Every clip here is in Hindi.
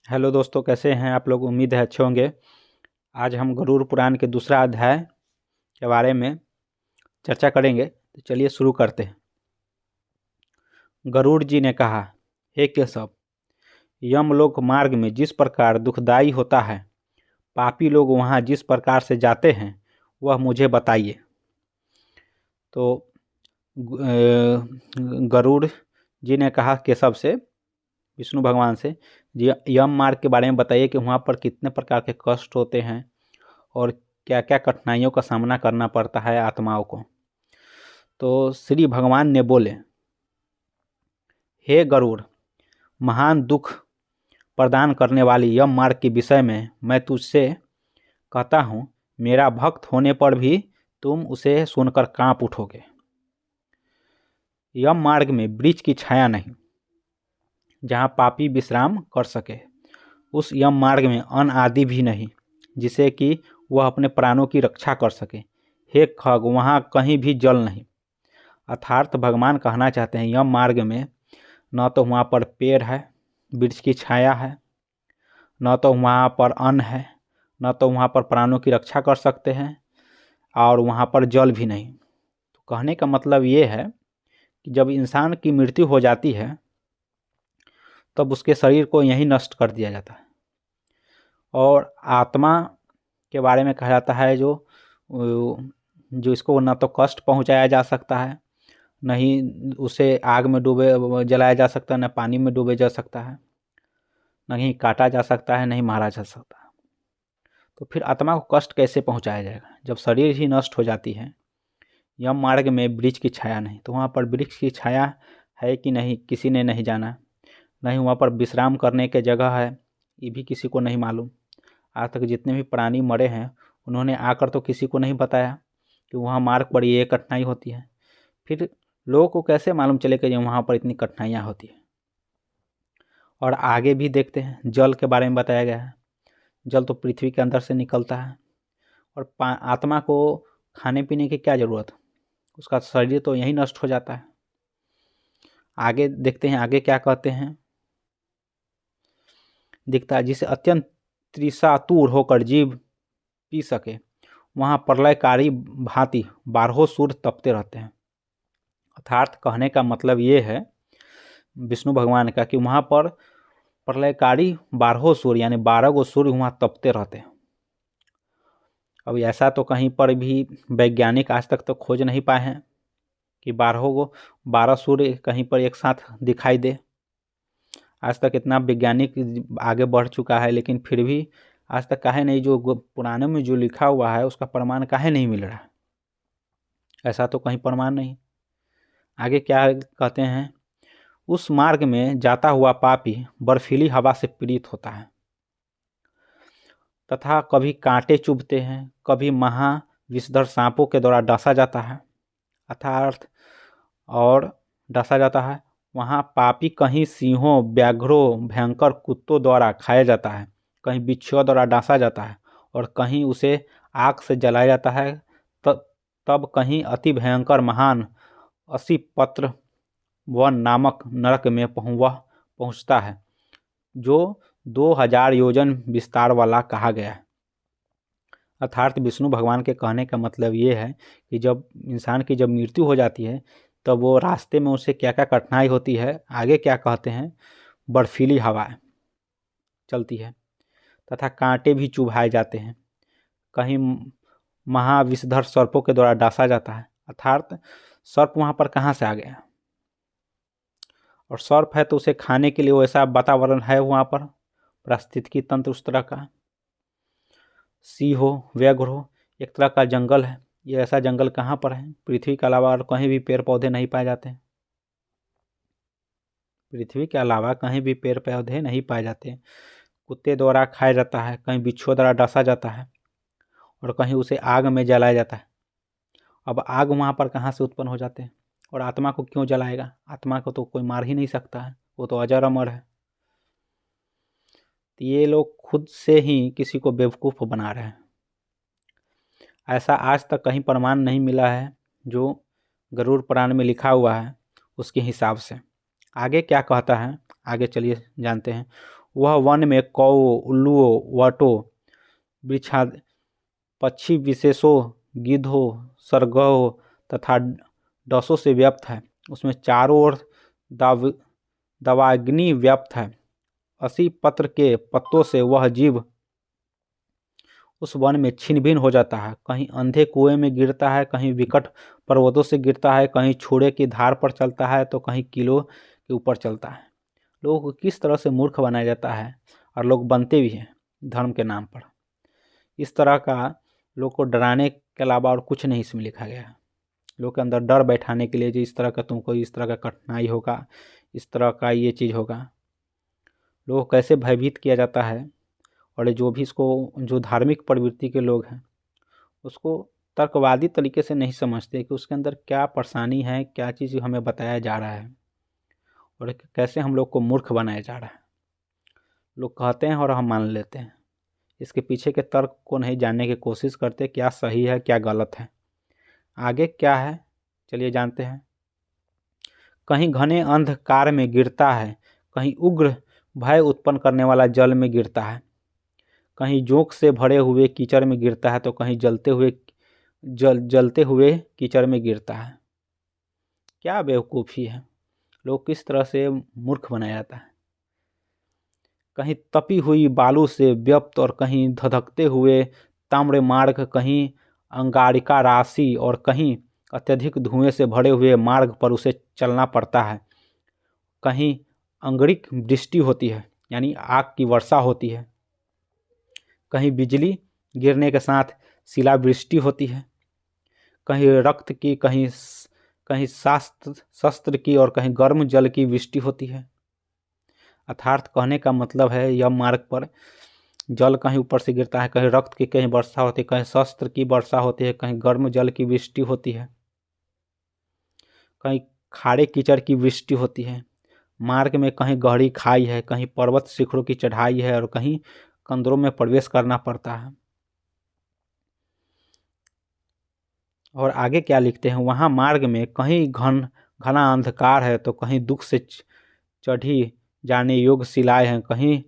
हेलो दोस्तों, कैसे हैं आप लोग। उम्मीद है अच्छे होंगे। आज हम गरुड़ पुराण के दूसरा अध्याय के बारे में चर्चा करेंगे। तो चलिए शुरू करते हैं। गरुड़ जी ने कहा, हे केशव, यमलोक मार्ग में जिस प्रकार दुखदाई होता है, पापी लोग वहाँ जिस प्रकार से जाते हैं, वह मुझे बताइए। तो गरुड़ जी ने कहा केशव से, विष्णु भगवान से, यम मार्ग के बारे में बताइए कि वहाँ पर कितने प्रकार के कष्ट होते हैं और क्या क्या कठिनाइयों का सामना करना पड़ता है आत्माओं को। तो श्री भगवान ने बोले, हे गरुड़, महान दुख प्रदान करने वाली यम मार्ग के विषय में मैं तुझसे कहता हूँ, मेरा भक्त होने पर भी तुम उसे सुनकर कांप उठोगे। यम मार्ग में वृक्ष की छाया नहीं जहाँ पापी विश्राम कर सके। उस यम मार्ग में अन्न आदि भी नहीं जिसे कि वह अपने प्राणों की रक्षा कर सके। हे खग, वहाँ कहीं भी जल नहीं। अर्थात भगवान कहना चाहते हैं, यम मार्ग में न तो वहाँ पर पेड़ है, वृक्ष की छाया है, न तो वहाँ पर अन्न है, न तो वहाँ पर प्राणों की रक्षा कर सकते हैं, और वहाँ पर जल भी नहीं। तो कहने का मतलब ये है कि जब इंसान की मृत्यु हो जाती है तब उसके शरीर को यहीं नष्ट कर दिया जाता है। और आत्मा के बारे में कहा जाता है जो इसको न तो कष्ट पहुंचाया जा सकता है, नहीं उसे आग में डूबे जलाया जा सकता है, न पानी में डूबे जा सकता है, नहीं काटा जा सकता है, नहीं मारा जा सकता। तो फिर आत्मा को कष्ट कैसे पहुंचाया जाएगा जब शरीर ही नष्ट हो जाती है। यम मार्ग में वृक्ष की छाया नहीं, तो वहाँ पर वृक्ष की छाया है कि नहीं किसी ने नहीं जाना। नहीं वहाँ पर विश्राम करने की जगह है, ये भी किसी को नहीं मालूम। आज तक जितने भी प्राणी मरे हैं उन्होंने आकर तो किसी को नहीं बताया कि वहाँ मार्ग पर ये कठिनाई होती है। फिर लोगों को कैसे मालूम चलेगा कि वहाँ पर इतनी कठिनाइयाँ होती है। और आगे भी देखते हैं, जल के बारे में बताया गया है। जल तो पृथ्वी के अंदर से निकलता है, और आत्मा को खाने पीने की क्या ज़रूरत, उसका शरीर तो यहीं नष्ट हो जाता है। आगे देखते हैं, आगे क्या कहते हैं। दिखता है जिसे अत्यंत त्रिषातुर होकर जीव पी सके, वहाँ प्रलयकारी भांति 12 सूर्य तपते रहते हैं। अर्थात कहने का मतलब ये है विष्णु भगवान का कि वहाँ पर प्रलयकारी 12 सूर्य यानी 12 गो सूर्य वहाँ तपते रहते हैं। अब ऐसा तो कहीं पर भी वैज्ञानिक आज तक तो खोज नहीं पाए हैं कि 12 सूर्य कहीं पर एक साथ दिखाई दे। आज तक इतना वैज्ञानिक आगे बढ़ चुका है, लेकिन फिर भी आज तक काहे नहीं, जो पुराने में जो लिखा हुआ है उसका प्रमाण काहे नहीं मिल रहा है। ऐसा तो कहीं प्रमाण नहीं। आगे क्या कहते हैं, उस मार्ग में जाता हुआ पापी बर्फीली हवा से पीड़ित होता है तथा कभी कांटे चुभते हैं, कभी महाविषधर सांपों के द्वारा डसा जाता है। अर्थात और डसा जाता है। वहाँ पापी कहीं सिंहों, व्याघ्रों, भयंकर कुत्तों द्वारा खाया जाता है, कहीं बिच्छुओं द्वारा डांसा जाता है, और कहीं उसे आग से जलाया जाता है। तब कहीं अति भयंकर महान 80 पत्र वन नामक नरक में वह पहुँचता है, जो 2000 योजन विस्तार वाला कहा गया है। अर्थात विष्णु भगवान के कहने का मतलब ये है कि जब इंसान की जब मृत्यु हो जाती है तब वो रास्ते में उसे क्या क्या कठिनाई होती है। आगे क्या कहते हैं, बर्फीली हवाएं चलती है तथा कांटे भी चुभाए जाते हैं, कहीं महाविषधर सर्पों के द्वारा डांसा जाता है। अर्थात सर्प वहाँ पर कहाँ से आ गया, और सर्प है तो उसे खाने के लिए वैसा वातावरण है वहाँ पर, पारिस्थितिकी तंत्र उस तरह का। सिंह हो, व्याघ्र हो, एक तरह का जंगल है। ये ऐसा जंगल कहाँ पर है, पृथ्वी के अलावा और कहीं भी पेड़ पौधे नहीं पाए जाते हैं। पृथ्वी के अलावा कहीं भी पेड़ पौधे नहीं पाए जाते हैं। कुत्ते द्वारा खाया जाता है, कहीं बिच्छुओं द्वारा डसा जाता है, और कहीं उसे आग में जलाया जाता है। अब आग वहाँ पर कहाँ से उत्पन्न हो जाते हैं, और आत्मा को क्यों जलाएगा। आत्मा को तो कोई मार ही नहीं सकता है, वो तो अजर अमर है। तो ये लोग खुद से ही किसी को बेवकूफ़ बना रहे हैं। ऐसा आज तक कहीं प्रमाण नहीं मिला है जो गरुड़ पुराण में लिखा हुआ है उसके हिसाब से। आगे क्या कहता है, आगे चलिए जानते हैं। वह वन में कौओं, उल्लुओं, वटों, वृक्षा, पक्षी विशेषों, गिद्धों, सरगों तथा डसों से व्याप्त है। उसमें चारों ओर दाव दावाग्नि व्याप्त है। 80 पत्र के पत्तों से वह जीव उस वन में छिन्न भिन्न हो जाता है। कहीं अंधे कुएं में गिरता है, कहीं विकट पर्वतों से गिरता है, कहीं छुरे की धार पर चलता है, तो कहीं किलों के ऊपर चलता है। लोगों को किस तरह से मूर्ख बनाया जाता है, और लोग बनते भी हैं धर्म के नाम पर। इस तरह का लोग को डराने के अलावा और कुछ नहीं इसमें लिखा गया है। लोग के अंदर डर बैठाने के लिए, जो इस तरह का तुमको इस तरह का कठिनाई होगा, इस तरह का ये चीज़ होगा, लोगों को कैसे भयभीत किया जाता है। और जो भी इसको, जो धार्मिक प्रवृत्ति के लोग हैं, उसको तर्कवादी तरीके से नहीं समझते कि उसके अंदर क्या परेशानी है, क्या चीज़ हमें बताया जा रहा है, और कैसे हम लोग को मूर्ख बनाया जा रहा है। लोग कहते हैं और हम मान लेते हैं। इसके पीछे के तर्क को नहीं जानने की कोशिश करते, क्या सही है क्या गलत है। आगे क्या है चलिए जानते हैं। कहीं घने अंधकार में गिरता है, कहीं उग्र भय उत्पन्न करने वाला जल में गिरता है, कहीं जोंक से भरे हुए कीचड़ में गिरता है, तो कहीं जलते हुए कीचड़ में गिरता है। क्या बेवकूफ़ी है, लोग किस तरह से मूर्ख बनाया जाता है। कहीं तपी हुई बालू से व्याप्त, और कहीं धधकते हुए ताम्र मार्ग, कहीं अंगारिका राशि, और कहीं अत्यधिक धुएं से भरे हुए मार्ग पर उसे चलना पड़ता है। कहीं अंगरिक वृष्टि होती है, यानी आग की वर्षा होती है, कहीं बिजली गिरने के साथ शिलावृष्टि होती है, कहीं रक्त की, कहीं शस्त्र की, और कहीं गर्म जल की वृष्टि होती है। अर्थात कहने का मतलब है, यह मार्ग पर जल कहीं ऊपर से गिरता है, कहीं रक्त की कहीं वर्षा होती है, कहीं शस्त्र की वर्षा होती है, कहीं गर्म जल की वृष्टि होती है, कहीं खारे कीचड़ की वृष्टि होती है। मार्ग में कहीं गहरी खाई है, कहीं पर्वत शिखरों की चढ़ाई है, और कहीं कंदरों में प्रवेश करना पड़ता है। और आगे क्या लिखते हैं, वहाँ मार्ग में कहीं घना अंधकार है, तो कहीं दुख से चढ़ी जाने योग्य शिलाएं हैं, कहीं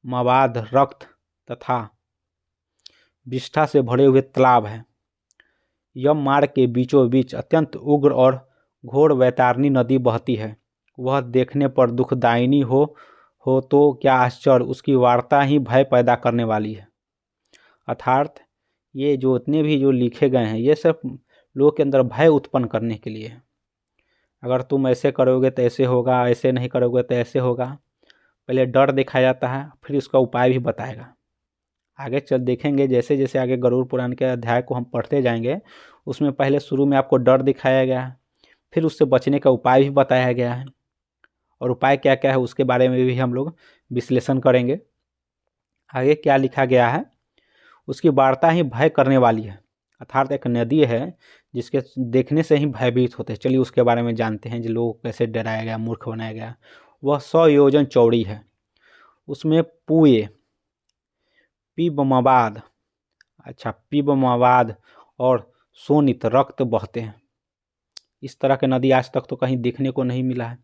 मवाद, रक्त तथा विष्ठा से भरे हुए तालाब हैं। यम मार्ग के बीचों बीच अत्यंत उग्र और घोर वैतरणी नदी बहती है। वह देखने पर दुखदायिनी हो तो क्या आश्चर्य, उसकी वार्ता ही भय पैदा करने वाली है। अर्थात ये जो इतने भी जो लिखे गए हैं, ये सब लोगों के अंदर भय उत्पन्न करने के लिए है। अगर तुम ऐसे करोगे तो ऐसे होगा, ऐसे नहीं करोगे तो ऐसे होगा। पहले डर दिखाया जाता है, फिर उसका उपाय भी बताएगा। आगे चल देखेंगे, जैसे जैसे आगे गरुड़ पुराण के अध्याय को हम पढ़ते जाएंगे, उसमें पहले शुरू में आपको डर दिखाया गया है, फिर उससे बचने का उपाय भी बताया गया है, और उपाय क्या क्या है उसके बारे में भी हम लोग विश्लेषण करेंगे। आगे क्या लिखा गया है, उसकी वार्ता ही भय करने वाली है। अर्थात एक नदी है जिसके देखने से ही भयभीत होते हैं। चलिए उसके बारे में जानते हैं, जो लोग कैसे डराया गया, मूर्ख बनाया गया। वह 100 योजन चौड़ी है, उसमें पुए, पीबमवाद, पीबमवाद और सोनित रक्त बहते हैं। इस तरह के नदी आज तक तो कहीं देखने को नहीं मिला है,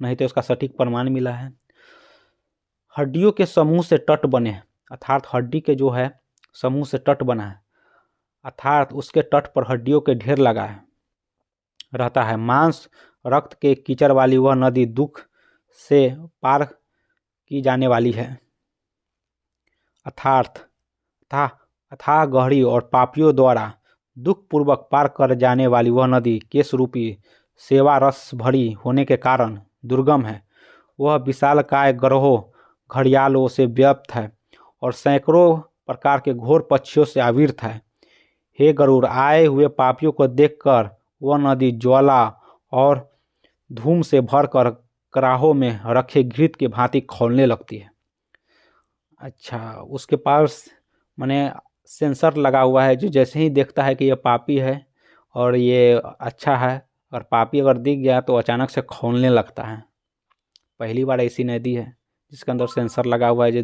नहीं तो इसका सटीक प्रमाण मिला है। हड्डियों के समूह से तट बने हैं, अर्थात हड्डी के जो है समूह से तट बना है, अर्थात उसके तट पर हड्डियों के ढेर लगा है रहता है। मांस रक्त के कीचड़ वाली वह नदी दुख से पार की जाने वाली है। अथाह गहरी और पापियों द्वारा दुख पूर्वक पार कर जाने वाली वह नदी केश रूपी सेवा रस भरी होने के कारण दुर्गम है। वह विशालकाय ग्रहों घड़ियालों से व्याप्त है और सैकड़ों प्रकार के घोर पक्षियों से आवृत है। हे गरुड़, आए हुए पापियों को देखकर वह नदी ज्वाला और धूम से भरकर कराहों में रखे घृत की भांति खौलने लगती है। अच्छा, उसके पास माने सेंसर लगा हुआ है, जो जैसे ही देखता है कि ये पापी है और ये अच्छा है, और पापी अगर दिख गया तो अचानक से खौलने लगता है। पहली बार ऐसी नदी है जिसके अंदर सेंसर लगा हुआ है, जो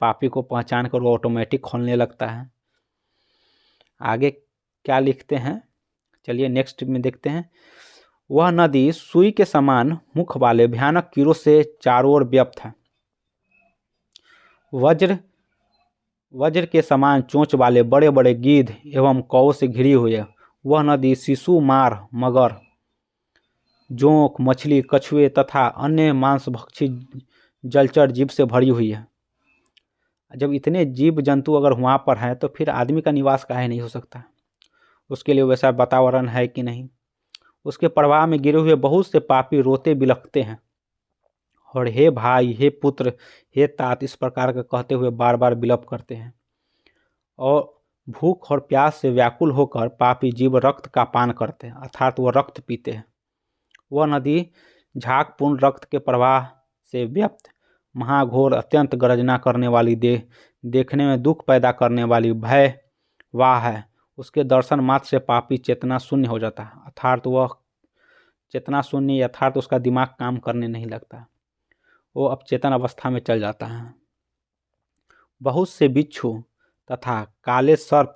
पापी को पहचान कर वो ऑटोमेटिक खोलने लगता है। आगे क्या लिखते हैं, चलिए नेक्स्ट में देखते हैं। वह नदी सुई के समान मुख वाले भयानक कीड़ों से चारों ओर व्याप्त है। वज्र वज्र के समान चोंच वाले बड़े बड़े गिद्ध एवं कौओं से घिरी हुई है। वह नदी शिशु, मार, मगर, जोंक, मछली, कछुए तथा अन्य मांसभक्षी जलचर जीव से भरी हुई है। जब इतने जीव जंतु अगर वहाँ पर हैं तो फिर आदमी का निवास काहे नहीं हो सकता? उसके लिए वैसा वातावरण है कि नहीं? उसके प्रवाह में गिरे हुए बहुत से पापी रोते बिलखते हैं और हे भाई, हे पुत्र, हे तात इस प्रकार का कहते हुए बार बार विलप करते हैं। और भूख और प्यास से व्याकुल होकर पापी जीव रक्त का पान करते हैं, अर्थात वह रक्त पीते हैं। वह नदी झागपूर्ण रक्त के प्रवाह से व्याप्त महाघोर अत्यंत गर्जना करने वाली देखने में दुख पैदा करने वाली भय वाह है। उसके दर्शन मात्र से पापी चेतना शून्य हो जाता है, अर्थात वह चेतना शून्य अर्थात उसका दिमाग काम करने नहीं लगता, वो अवचेतन अवस्था में चल जाता है। बहुत से बिच्छू तथा काले सर्प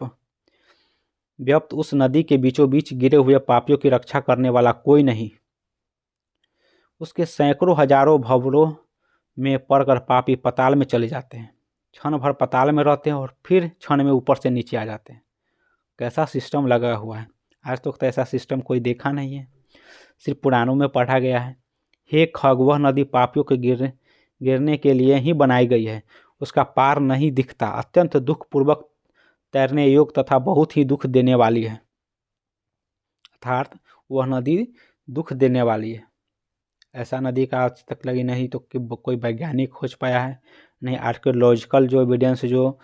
व्याप्त उस नदी के बीचों बीच गिरे हुए पापियों की रक्षा करने वाला कोई नहीं। उसके सैकड़ों हजारों भंवरों में पड़कर पापी पताल में चले जाते हैं, क्षण भर पताल में रहते हैं और फिर क्षण में ऊपर से नीचे आ जाते हैं। कैसा सिस्टम लगा हुआ है! आज तक तो ऐसा सिस्टम कोई देखा नहीं है, सिर्फ पुराणों में पढ़ा गया है। हे खग, वह नदी पापियों के गिरने के लिए ही बनाई गई है। उसका पार नहीं दिखता, अत्यंत दुखपूर्वक तैरने योग्य तथा बहुत ही दुख देने वाली है, अर्थात वह नदी दुख देने वाली है। ऐसा नदी का आज तक लगी नहीं तो कोई वैज्ञानिक खोज पाया है, नहीं आर्कियोलॉजिकल जो एविडेंस जो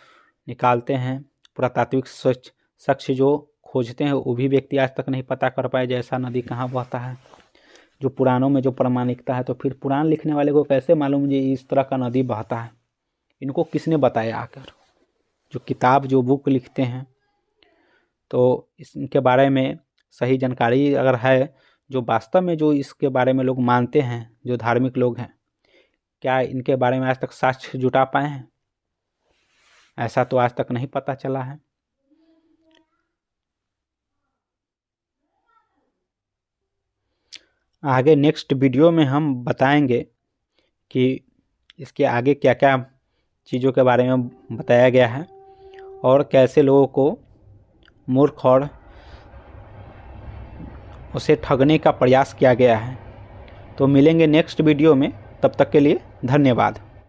निकालते हैं, पुरातात्विक साक्ष्य जो खोजते हैं, वो भी व्यक्ति आज तक नहीं पता कर पाए जैसा नदी कहाँ बहता है। जो पुराणों में जो प्रामाणिकता है, तो फिर पुराण लिखने वाले को कैसे मालूम जी इस तरह का नदी बहता है? इनको किसने बताया आकर? जो किताब जो बुक लिखते हैं तो इनके बारे में सही जानकारी अगर है, जो वास्तव में जो इसके बारे में लोग मानते हैं, जो धार्मिक लोग हैं, क्या इनके बारे में आज तक साक्ष्य जुटा पाए हैं? ऐसा तो आज तक नहीं पता चला है। आगे नेक्स्ट वीडियो में हम बताएंगे कि इसके आगे क्या क्या चीज़ों के बारे में बताया गया है और कैसे लोगों को मूर्ख और उसे ठगने का प्रयास किया गया है। तो मिलेंगे नेक्स्ट वीडियो में, तब तक के लिए धन्यवाद।